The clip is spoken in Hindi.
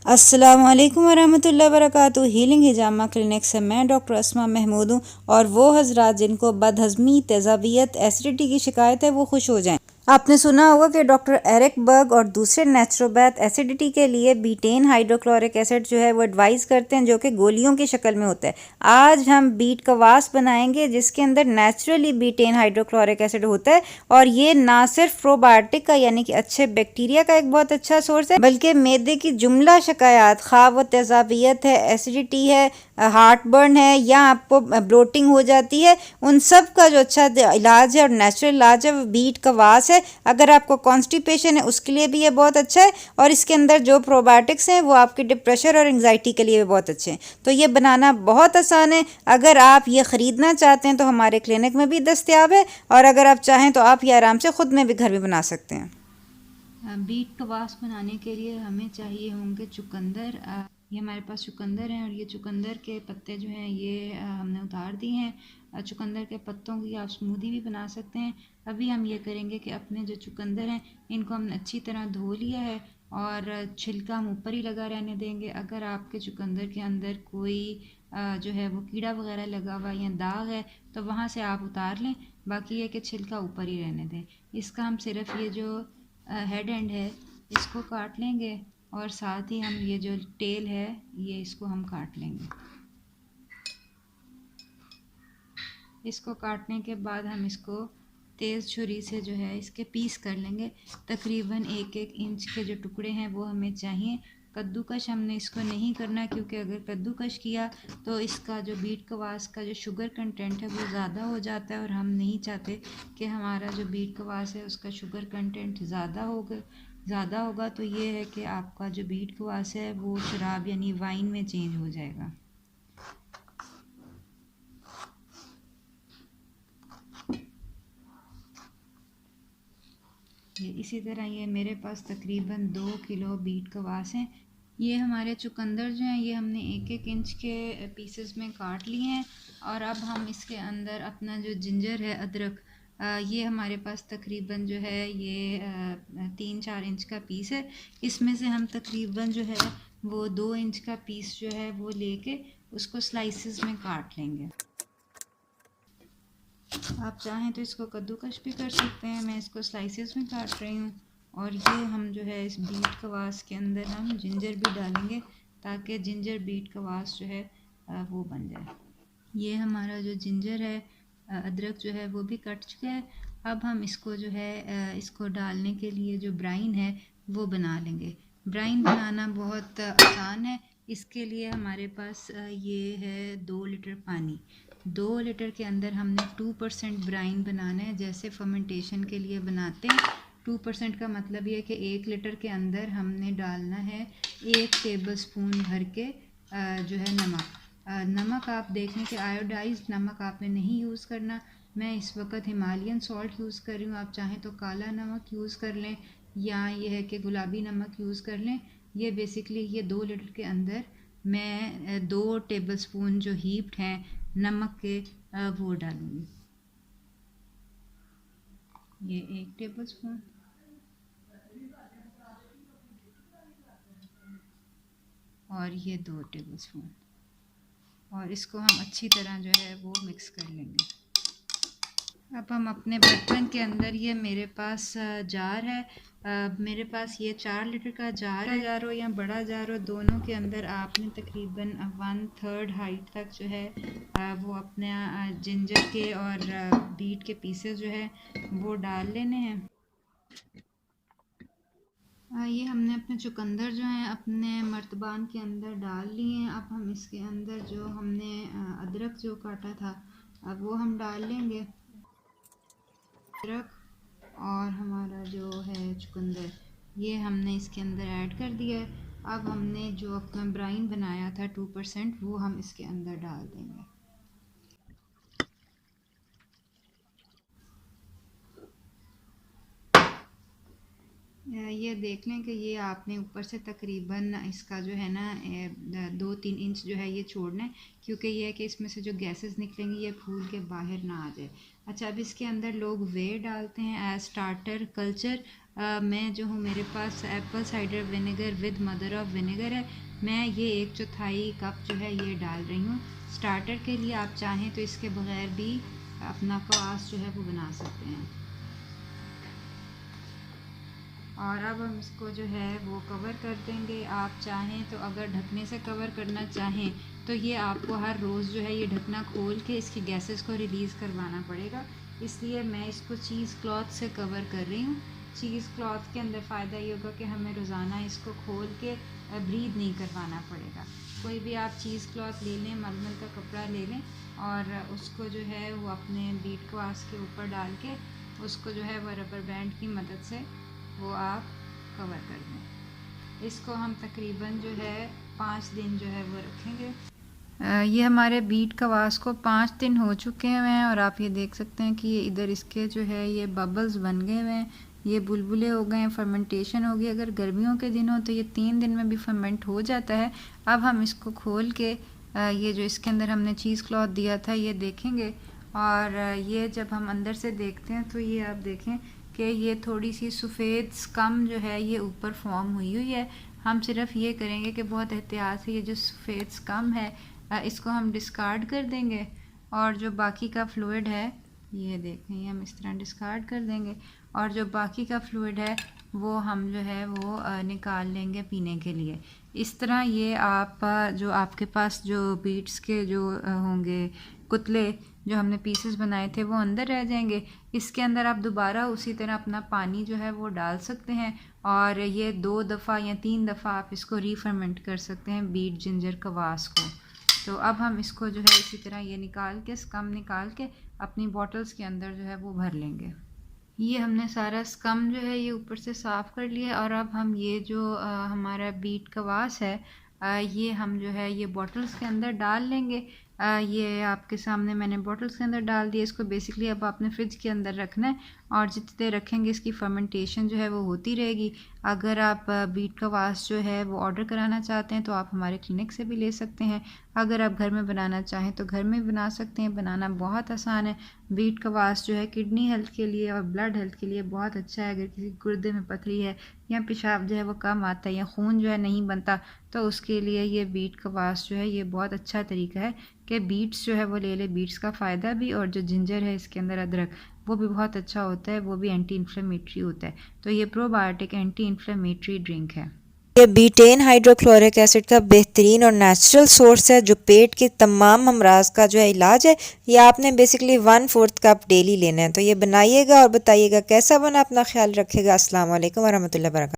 अस्सलामुअलैकुम वरहमतुल्लाहि वबरकातुहू। हीलिंग हिजामा क्लिनिक से मैं डॉक्टर अस्मा महमूद हूँ और वो हजरात जिनको बदहज़मी, तेज़ाबियत, एसिडिटी की शिकायत है वो खुश हो जाएं। आपने सुना होगा कि डॉक्टर एरिक बर्ग और दूसरे नेचुरोपैथ एसिडिटी के लिए बीटेन हाइड्रोक्लोरिक एसिड जो है वो एडवाइस करते हैं, जो कि गोलियों की शक्ल में होता है। आज हम बीट कवास बनाएंगे जिसके अंदर नेचुरली बीटेन हाइड्रोक्लोरिक एसिड होता है और ये ना सिर्फ प्रोबायोटिक का यानी कि अच्छे बैक्टीरिया का एक बहुत अच्छा सोर्स है, बल्कि मैदे की जुमला शिकायत, खा वो तेज़ाबियत है, एसिडिटी है, हार्ट बर्न है या आपको ब्लोटिंग हो जाती है, उन सब का जो अच्छा इलाज है और नेचुरल इलाज है वो बीट कवास है। अगर आपको कॉन्स्टिपेशन है उसके लिए भी ये बहुत अच्छा है और इसके अंदर जो प्रोबायोटिक्स हैं वो आपके डिप्रेशन और एंग्जाइटी के लिए भी बहुत अच्छे हैं। तो ये बनाना बहुत आसान है। अगर आप ये ख़रीदना चाहते हैं तो हमारे क्लिनिक में भी दस्तयाब है और अगर आप चाहें तो आप ये आराम से ख़ुद में भी घर में बना सकते हैं। बीट कवास बनाने के लिए हमें चाहिए होंगे चुकंदर। ये हमारे पास चुकंदर हैं और ये चुकंदर के पत्ते जो हैं ये हमने उतार दिए हैं। चुकंदर के पत्तों की आप स्मूदी भी बना सकते हैं। अभी हम ये करेंगे कि अपने जो चुकंदर हैं इनको हमने अच्छी तरह धो लिया है और छिलका हम ऊपर ही लगा रहने देंगे। अगर आपके चुकंदर के अंदर कोई जो है वो कीड़ा वगैरह लगा हुआ या दाग है तो वहाँ से आप उतार लें, बाकी ये कि छिलका ऊपर ही रहने दें। इसका हम सिर्फ ये जो हेड एंड है इसको काट लेंगे और साथ ही हम ये जो टेल है ये इसको हम काट लेंगे। इसको काटने के बाद हम इसको तेज़ छुरी से जो है इसके पीस कर लेंगे। तकरीबन 1-1 इंच के जो टुकड़े हैं वो हमें चाहिए। कद्दूकश हमने इसको नहीं करना क्योंकि अगर कद्दूकश किया तो इसका जो बीट कवास का जो शुगर कंटेंट है वो ज़्यादा हो जाता है और हम नहीं चाहते कि हमारा जो बीट कवास है उसका शुगर कंटेंट ज़्यादा होगा तो ये है कि आपका जो बीट कवास है वो शराब यानी वाइन में चेंज हो जाएगा। ये इसी तरह ये मेरे पास तकरीबन 2 किलो बीट कवास हैं। ये हमारे चुकंदर जो हैं ये हमने 1-1 इंच के पीसेस में काट लिए हैं और अब हम इसके अंदर अपना जो जिंजर है, अदरक, ये हमारे पास तकरीबन जो है ये 3-4 इंच का पीस है। इसमें से हम तकरीबन जो है वो 2 इंच का पीस जो है वो लेके उसको स्लाइसेस में काट लेंगे। आप चाहें तो इसको कद्दूकश भी कर सकते हैं, मैं इसको स्लाइसेस में काट रही हूँ। और ये हम जो है इस बीट कवास के अंदर हम जिंजर भी डालेंगे ताकि जिंजर बीट कवास जो है वो बन जाए। ये हमारा जो जिंजर है, अदरक जो है वो भी कट चुका है। अब हम इसको जो है इसको डालने के लिए जो ब्राइन है वो बना लेंगे। ब्राइन बनाना बहुत आसान है। इसके लिए हमारे पास ये है 2 लीटर पानी। 2 लीटर के अंदर हमने 2% ब्राइन बनाना है, जैसे फर्मेंटेशन के लिए बनाते हैं। 2% का मतलब ये है कि 1 लीटर के अंदर हमने डालना है 1 टेबल स्पून भर के जो है नमक। नमक आप देख लें कि आयोडाइज्ड नमक आपने नहीं यूज़ करना। मैं इस वक्त हिमालयन सॉल्ट यूज़ कर रही हूँ, आप चाहें तो काला नमक यूज़ कर लें या ये है कि गुलाबी नमक यूज़ कर लें। ये बेसिकली ये 2 लीटर के अंदर मैं 2 टेबल स्पून जो हीप्ड हैं नमक के वो डालूँगी। ये 1 टेबल स्पून और ये 2 टेबल स्पून और इसको हम अच्छी तरह जो है वो मिक्स कर लेंगे। अब हम अपने बर्तन के अंदर, ये मेरे पास जार है, मेरे पास ये 4 लीटर का जार हो या बड़ा जार हो, दोनों के अंदर आपने तकरीबन 1/3 हाइट तक जो है वो अपने जिंजर के और बीट के पीसेस जो है वो डाल लेने हैं। ये हमने अपने चुकंदर जो हैं अपने मर्तबान के अंदर डाल लिए हैं। अब हम इसके अंदर जो हमने अदरक जो काटा था अब वो हम डाल लेंगे। अदरक और हमारा जो है चुकंदर ये हमने इसके अंदर ऐड कर दिया है। अब हमने जो अपना ब्राइन बनाया था 2% वो हम इसके अंदर डाल देंगे। ये देख लें कि ये आपने ऊपर से तकरीबन इसका जो है ना 2-3 इंच जो है ये छोड़ना है, क्योंकि ये है कि इसमें से जो गैसेस निकलेंगी ये फूल के बाहर ना आ जाए। अच्छा, अब इसके अंदर लोग वे डालते हैं एज स्टार्टर कल्चर। मैं जो हूँ, मेरे पास apple cider vinegar with mother of vinegar है। मैं ये 1/4 कप जो है ये डाल रही हूँ स्टार्टर के लिए। आप चाहें तो इसके बगैर भी अपना क्वास जो है वो बना सकते हैं। और अब हम इसको जो है वो कवर कर देंगे। आप चाहें तो अगर ढकने से कवर करना चाहें तो ये आपको हर रोज़ जो है ये ढकना खोल के इसकी गैसेस को रिलीज़ करवाना पड़ेगा। इसलिए मैं इसको चीज़ क्लॉथ से कवर कर रही हूँ। चीज़ क्लॉथ के अंदर फ़ायदा ये होगा कि हमें रोज़ाना इसको खोल के ब्रीद नहीं करवाना पड़ेगा। कोई भी आप चीज़ क्लॉथ ले लें, मलमल का कपड़ा ले लें और उसको जो है वो अपने बीट क्वास के ऊपर डाल के उसको जो है वो रबर बैंड की मदद से वो आप कवर कर दें। इसको हम तकरीबन जो है 5 दिन जो है वो रखेंगे। ये हमारे बीट कवास को 5 दिन हो चुके हैं और आप ये देख सकते हैं कि ये इधर इसके जो है ये बबल्स बन गए हुए हैं, ये बुलबुले हो गए हैं, फर्मेंटेशन हो गई। अगर गर्मियों के दिन हो तो ये 3 दिन में भी फर्मेंट हो जाता है। अब हम इसको खोल के ये जो इसके अंदर हमने चीज़ क्लॉथ दिया था ये देखेंगे और ये जब हम अंदर से देखते हैं तो ये आप देखें कि ये थोड़ी सी सफ़ेद स्कम जो है ये ऊपर फॉर्म हुई है। हम सिर्फ ये करेंगे कि बहुत एहतियात से ये जो सफ़ेद स्कम है इसको हम डिस्कार्ड कर देंगे और जो बाकी का फ्लूइड है ये देखें ये हम इस तरह डिस्कार्ड कर देंगे और जो बाकी का फ्लूइड है वो हम जो है वो निकाल लेंगे पीने के लिए। इस तरह ये आप जो आपके पास जो बीट्स के जो होंगे कुतले जो हमने पीसेस बनाए थे वो अंदर रह जाएंगे। इसके अंदर आप दोबारा उसी तरह अपना पानी जो है वो डाल सकते हैं और ये 2 दफ़ा या 3 दफ़ा आप इसको रीफर्मेंट कर सकते हैं बीट जिंजर कवास को। तो अब हम इसको जो है इसी तरह ये निकाल के स्कम निकाल के अपनी बॉटल्स के अंदर जो है वो भर लेंगे। ये हमने सारा स्कम जो है ये ऊपर से साफ़ कर लिया और अब हम ये जो हमारा बीट कवास है ये हम जो है ये बॉटल्स के अंदर डाल लेंगे। ये आपके सामने मैंने बॉटल्स के अंदर डाल दिया। इसको बेसिकली अब आपने फ्रिज के अंदर रखना है और जितनी देर रखेंगे इसकी फर्मेंटेशन जो है वो होती रहेगी। अगर आप बीट कवास जो है वो ऑर्डर कराना चाहते हैं तो आप हमारे क्लिनिक से भी ले सकते हैं। अगर आप घर में बनाना चाहें तो घर में बना सकते हैं। बनाना बहुत आसान है। बीट कवास जो है किडनी हेल्थ के लिए और ब्लड हेल्थ के लिए बहुत अच्छा है। अगर किसी गुर्दे में पथरी है या पेशाब जो है वो कम आता है या खून जो है नहीं बनता तो उसके लिए ये बीट कवास जो है ये बहुत अच्छा तरीका है कि बीट्स जो है वो ले ले। बीट्स का फ़ायदा भी और जो जिंजर है इसके अंदर अदरक वो भी बहुत अच्छा होता है, वो भी एंटी इन्फ्लेमेटरी होता है। तो ये प्रोबायोटिक एंटी इन्फ्लेमेटरी ड्रिंक है। ये बीटेन हाइड्रोक्लोरिक एसिड का बेहतरीन और नेचुरल सोर्स है जो पेट के तमाम अमराज का जो है इलाज है। ये आपने बेसिकली 1/4 कप डेली लेना है। तो ये बनाइएगा और बताइएगा कैसा बना। अपना ख्याल रखिएगा। अस्सलाम वालेकुम वरहमतुल्लाहि वबरकातुहू।